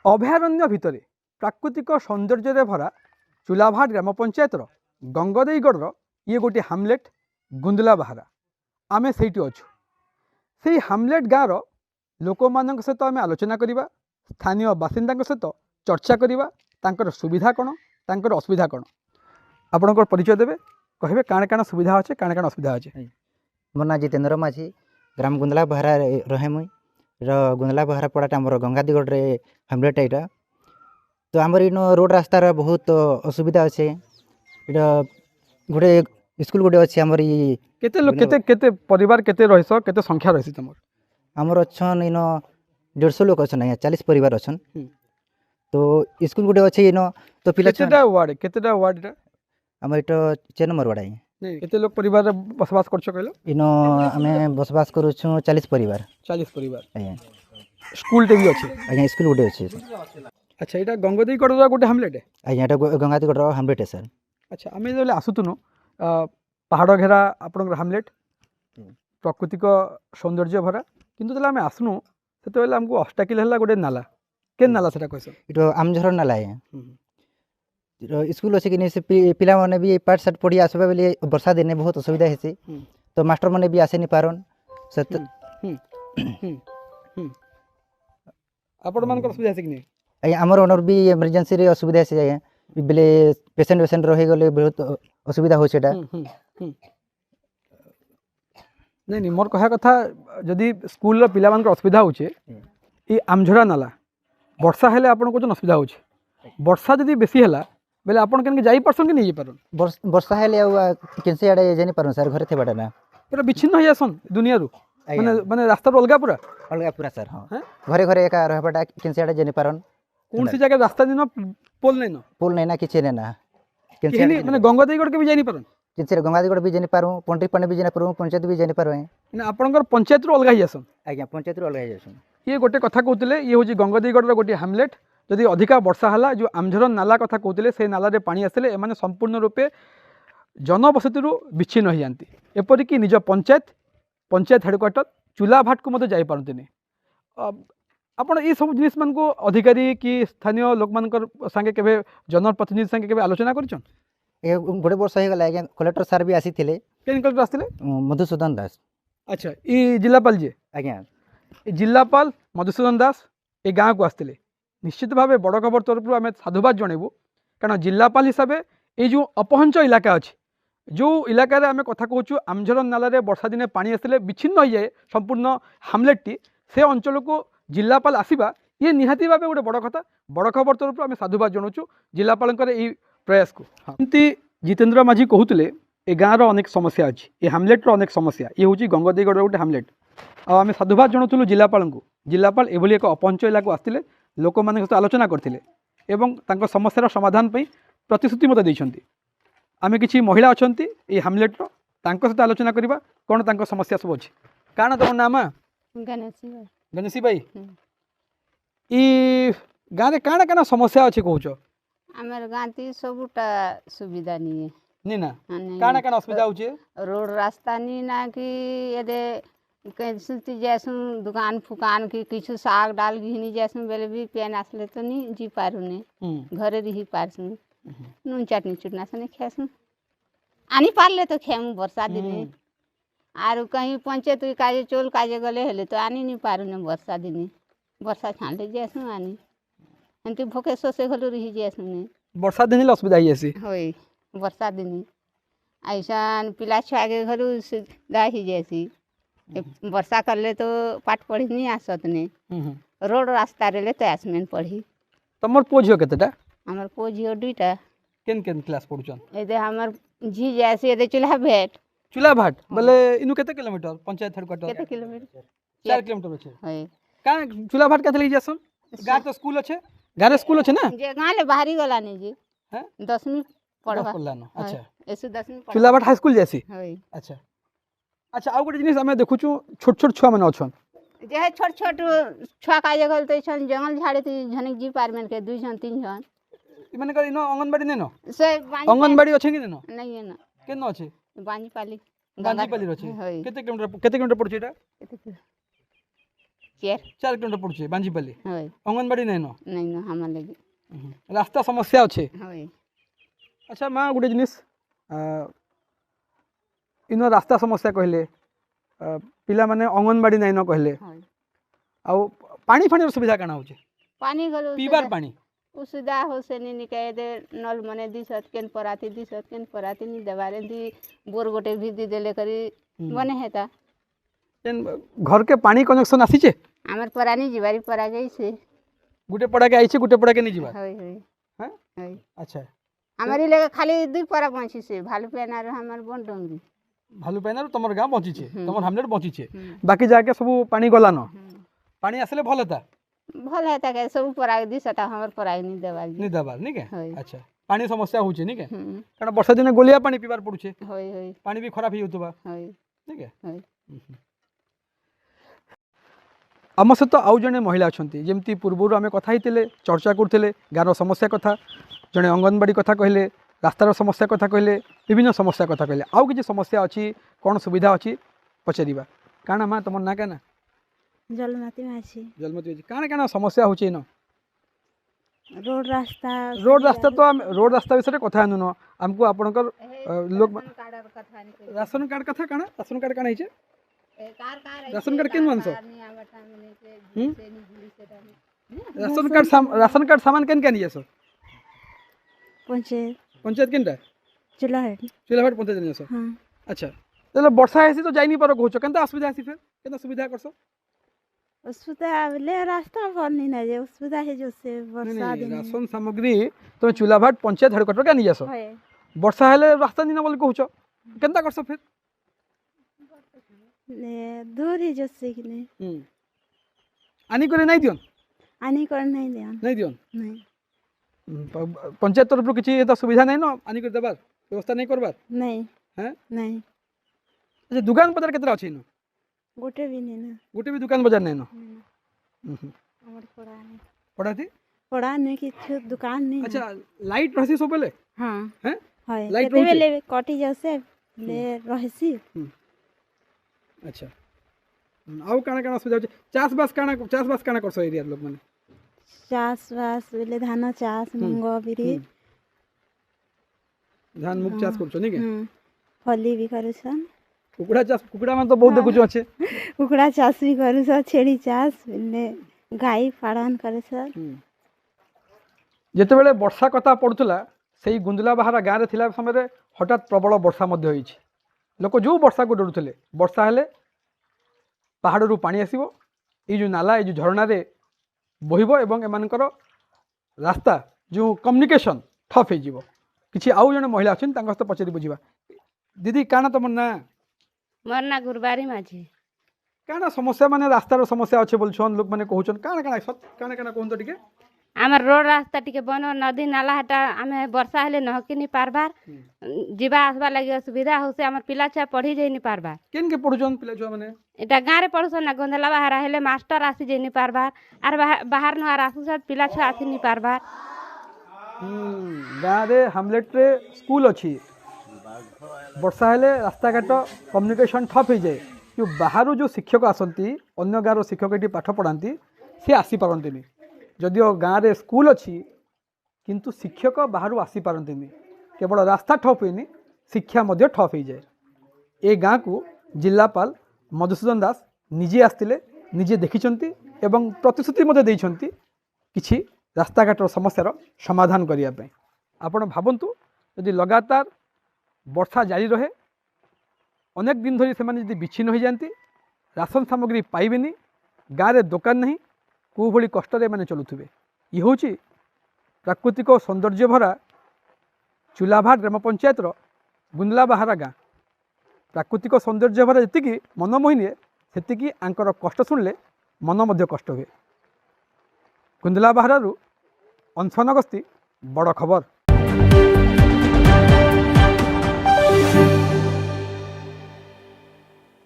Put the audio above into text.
अभयारण्य भितर प्राकृतिक सौंदर्य भरा चूलाभाट ग्राम पंचायतर गंगदेईगढ़ ये गोटे हामलेट गुंदला बाहारा आमे सेठी अच्छु से हामलेट गाँव लोक मान सहित आम आलोचना करवा स्थानीय बासिंदा सहित चर्चा करवा तांकर सुविधा कौन तांकर असुविधा कौन आपणकर परिचय देवे कहे काण काण सुविधा अच्छे काण काण असुविधा अच्छे। मोर ना जितेन्द्र माझी ग्राम गुंदला बहरा रहे मुई गुंदला बहरा पड़ाटा आमर गंगादीगढ़ रे हामलेट एटा तो आमर इन रोड रास्तार बहुत असुविधा अच्छे इटा गोटे स्कूल गोटे अच्छे आमर केते लोग केते परिवार केते रहिस केते संख्या रहिस तमर आमर अच्छन इन 150 लोग अच्छन 40 परिवार अच्छन तो स्कूल गोटे अच्छे इन तो पिला केतेटा वार्ड इटा आमर इटा 4 नंबर वार्ड केते लोग परिवार बसवास करछो कहलो इन आमे बसवास करूछु 40 परिवार आज्ञा स्कूल टे भी अच्छे आज्ञा स्कूल गोटे अच्छे। अच्छा एटा गंगदेईगढ़ गोटे हामलेट आज्ञा एटा गंगादीगढ़ हामलेट है सर। अच्छा आम जो आसुतुनु पहाड़ घेरा आपण हामलेट प्राकृतिक सौंदर्य भरा किंतु आम आसनु से आमको अष्टाकिल है गोटे नाला के नाला से कह इटा आमझर नाला है स्कूल अच्छे कि नहीं से पिला माने भी पाठ साठ पढ़ी आसबा बेले वर्षा दिने बहुत असुविधा है तो मास्टर माने भी आसे नहीं पारन आपण मान असुविधा है कि नहीं आज्ञा आमर ओनर भी इमरजेंसी रे असुविधा है आज्ञा बेले पेसेंट वेसेंट रही गले बहुत असुविधा हो नहीं नहीं मोर कहा कथा जदि स्कूल पिला मान असुविधा होचे ये आमझरा नाला वर्षा हेले आपण को असुविधा होचे वर्षा जदि बेसी हैला बेले आपण केन के जाई परसन कि नहीं पारन वर्षा हेले केनसे आडे जानि पारन सर घरे थे बाटा ना पूरा विच्छिन्न हो जासन दुनिया रु माने माने रास्ता अलगा पूरा सर हां घरे घरे एका रहबाटा केनसे आडे जानि पारन कौन सी जगह रास्ता दिन पोल नहीं ना किसी ने ना केनसे माने गंगादेईगढ़ के भी जानि पारन किनसे गंगादीगढ़ भी जानि पारू पंटी पानी भी जानि पारू पंचायत भी जानि पारू माने आपनकर पंचायत रु अलगा ही जासन आज्ञा पंचायत रु अलगा ही जासन ये गोटे कथा कहते ये हूँ गंगदेईगढ़ गोटे हामलेट जदि अधिका वर्षा है जो आमझर नाला कथा कहते से नाला पानी आसले एमाने संपूर्ण रूपे जनबसति विच्छिन्न हो जाती एपरिक निज पंचायत हेडक्वार्टर चूलाभाट को मत जापारती आपण ये सब जिनिस मान को अधिकारी कि स्थानीय लोक मान संगे केबे जनप्रतिनिधि संगे केबे आलोचना करछन ए गोटे वर्ष हो गला आज्ञा कलेक्टर सर भी आसी थिले केन कलेक्टर आस्थिले मधुसूदन दास। अच्छा ई जिलापाल जी आज्ञा जिलापाल मधुसूदन दास ए गाँव को आसते निश्चित भाव बड़ खबर तरफ आम साधुवाद जनइबू कारण जिलापाल हिसाब से ये जो अपहंच इलाका अच्छे जो इलाकार आम कथा कहूँ आमझर नाला वर्षा दिने पानी आसले विच्छिन्न हो जाए संपूर्ण हामलेट टी से अंचल को जिलापाल आसवा ये निहाती भाव गोटे बड़ कथा बड़ खबर तरफ आम साधुवाद जनाऊँ जिलापाल प्रयास को एमती जितेन्द्र माझी कहते ए गाँव अनेक समस्या अच्छी ये हामलेट्र अनेक समस्या ये हूँ गंगदेईगढ़ गोटे हामलेट आम साधुवाद जनाऊँ जिलापाल को जिलापाल एभली एक अपहंच इलाका आसते लोक मान सहित आलोचना करते समस्यार समाधान प्रतिश्रुति मत देते आम कि महिला अच्छा ये हामलेट्र सहित आलोचना करवा कौन तांको समस्या सब अच्छे काण तुम नाम गणेशी भाई ई गाँव में काण काण समस्या अच्छे कहूच आमर गाँती सबुटा सुविधा नहीं है नी ना काण काण असुविधा होचे रोड रास्ता नहीं ना कि यदि कैसे जैसू दुकान फुकान की किछु साग डाल घिनी जैसू बेले भी पेन आसले तो नहीं जी पारू ने घरे रही पारसू नून चटनी चुटना से नहीं खेसू आनी पारले तो खेमू वर्षा दिने आर कहीं पंचायत काजे चोल काजे गले हेले तो आनी नहीं पारू ने वर्षा दिने वर्षा छाले जैसू आनी एंती भोके सोसे घलो रही जैसू ने वर्षा दिने असुविधा ही ऐसी होई वर्षा दिने ऐसा पिला छुआ के घरो दाही जैसी वर्षा कर ले तो पाठ पढ़ी नहीं आसत ने रोड रास्ता रे तो आसमेन पढ़ी तमर पो झियो केतेटा हमर पो झियो दुईटा केन केन क्लास पढुचन एदे हमर झी जैसे एदे चूल्हा भाट बोले इनु केते किलोमीटर पंचायत हेडक्वार्टर केते किलोमीटर 4 किलोमीटर अछि होय का चूल्हा भाट केते लई जासन गार तो स्कूल अछि गारे स्कूल अछि ना जे गाले बाहरी गला नहीं जी हैं 10वीं पढ़वा अच्छा ऐसे 10वीं चूल्हा भाट हाई स्कूल जैसी होय अच्छा अच्छा आउ गोटे जिनिस आम देखु छोट छोट छुआ मैंने अच्छन जे छोट छोट छुआ का जगह तो छन जंगल झाड़े ती झनिक जी पारमेन के 2 जन 3 जन माने कर इनो अंगनबाड़ी नेनो से अंगनबाड़ी अछि कि नेनो नहीं है ना केनो अछि बांजीपाली अछि केते किलोमीटर पड़छ एटा चेर 4 किलोमीटर पड़ुछे बांजीपाली होय अंगनबाड़ी नहीं न नहीं न हमार लगी रास्ता समस्या अच्छे होय अच्छा माँ गोटे जिनिस इन रास्ता समस्या कहले पिला माने अंगनबाड़ी नहीं न कहले होय आउ पानी फानी सुविधा काना होचे पानी गलो पीबार पानी उसुदा हो से नि निकाय दे नल मने दिसत केन पराती नि देवारे दी बोर गोटे भी दी देले करी बने हेता जेन घर के पानी कनेक्शन आसीचे आमर परानी जीवारी परा गई से गुटे पड़ा के आइछे गुटे पड़ा के नहीं जीवा होय होय हैं होय अच्छा हमारी लगे खाली दुई परा पहुंची से भालू पेना रो हमर बन डोंगरी भालू पैनार तुमर गाँ बचिछे हम्म। तुमर हमलेट बचिछे हम्म। बाकी जाके सब पानी गला न पानी आसले भल था भल हेता के सब परा दिसता हमर परा नि देवारी नहीं दबार नहीं के होय अच्छा पानी समस्या होचे नहीं के हम्म, कारण वर्षा दिन गोलिया पानी पीबार पड़ुछे होय होय पानी भी खराब होतबा होय नहीं के होय आम सहित आउ जड़े महिला अच्छा जमी पूर्वर आम कथा ही चर्चा करते गाँव समस्या कथा जड़े अंगनबाड़ी कथा कहले रास्तार समस्या कथा कहले विभिन्न समस्या कथा कहले आउ कि समस्या अच्छी कौन सुविधा अच्छी पचार काना माँ तुम ना क्या जलमती माछी जलमती काना काना समस्या होची न रोड रास्ता रोड रास्ता तो आम रोड रास्ता विषय कथा नुन आमको आपणकर लोक राशन कार्ड कथा काना राशन कार्ड काना हिचे राशन कार्ड केन मानसो राशन कार्ड सामान केन केन येसो पंचायत पंचायत केनटा चुलाहट चुलाभाट पंचायत येसो हाँ अच्छा ताहले वर्षा हेसी तो जाई नहीं पारो कहछो केनता असुविधा हेसी फेर केनता सुविधा करसो उसुदा ले रास्ता बनी ना जे उसुदा है जो से वर्षा दिन राशन सामग्री तुम चुलाभाट पंचायत हेडक्वार्टर क्या नहीं जासो होय वर्षा हेले रास्ता नहीं ना बोल कहछो केनता करसो फिर ने दूर ही जो से कि ने आनी करे नहीं दियन आनी कर नहीं देन नहीं दियन नहीं पंचायत तरफ किसी एता सुविधा नहीं ना आनी कर देबार व्यवस्था नहीं करबार नहीं हैं नहीं अच्छा दुकान बाजार केतरा अछि न गोटे भी नहीं ना गोटे भी दुकान बाजार नहीं न हमर पड़ा नहीं पड़ाती पड़ा नहीं कि छु दुकान नहीं अच्छा लाइट रहसी सब बेले हां हैं होय लाइट केते रहउछे? बेले कटी जो से ले रहसी अच्छा आउ काना काना सुविधा होचे चाष बास काना करसो एरिया लोग माने चाष बास बेले धान चाष मुंग बिरी धान मुग चाष करछो नहीं के फली भी करूछन कुकुड़ा चाष कुकुड़ा में तो बहुत देखुछो अच्छे कुकुड़ा चाष भी करूछ छेड़ी चाष बेले गाई पालन करूछ जेतेबेले वर्षा कथा पड़ुला से गुंदला बाहारा गाँव में थिला समय हठात प्रबल वर्षा मध्य होइछि लोक जो वर्षा को डरुले वर्षा हेले पहाड़ पानी आसो ये जो नाला ये जो झरना बहिब एवं एमानकर रास्ता जो कम्युनिकेशन ठप हो किसी आउ जने महिला अच्छी सहित पचारि बुझा दीदी काना तुम ना मोर ना गुरबारी माझी काना समस्या माने रास्तार समस्या अच्छे बोलछन लोक माने कहउछन काना काना सत काना काना कहन तो टिके आमर रोड रास्ता टिके बनो नदी नाला हटा आमे वर्षा हेले नहकी नहीं पारबार जीवा आसबा लगी असुविधा हो से आमर पिला छुआ पढ़ी जाई नहीं पारबार केन के पढुछन पिला छुआ माने एटा गाँव रे पढ़ुसन ना गोंदला बाहर हेले मास्टर आसी जाई नहीं पारबार आर बाहर न आर आसु सब पिला छुआ आसी नहीं पारबार गाँव रे हमलेट रे स्कूल अच्छी वर्षा हेले रास्ता घाट कम्युनिकेशन ठप हो जाए जो बाहर जो शिक्षक आसती अन्य गाँव शिक्षक ये पाठ पढ़ाती सी आसी पारती जदिओ गाँव रे स्कूल अच्छी किंतु शिक्षक बाहर आसी पारती केवल रास्ता ठप हुई शिक्षा मध्य ठप हो जाए ए गाँ को जिलापाल मधुसूदन दास निजे आसते निजे देखिंट एवं प्रतिश्रुति किसी रास्ता घाटर समस्यार समाधान करने आपण भावतु यदि लगातार वर्षा जारी रहे अनेक दिन धरी से विच्छिन्न हो जाती राशन सामग्री पाइबेनी गाँव में दुकान नहीं कौ भली कष्ट मैंने चलुवे ये हूँ प्राकृतिक सौंदर्य भरा चुलाभाट ग्राम पंचायत गुंदला बाहारा गाँ प्राकृतिक सौंदर्य भरा जी मनमोहिनी से आंकर कष्ट शुणिले मन कष्ट हुए गुंदला बाहारू अंशनगस्ती बड़ खबर।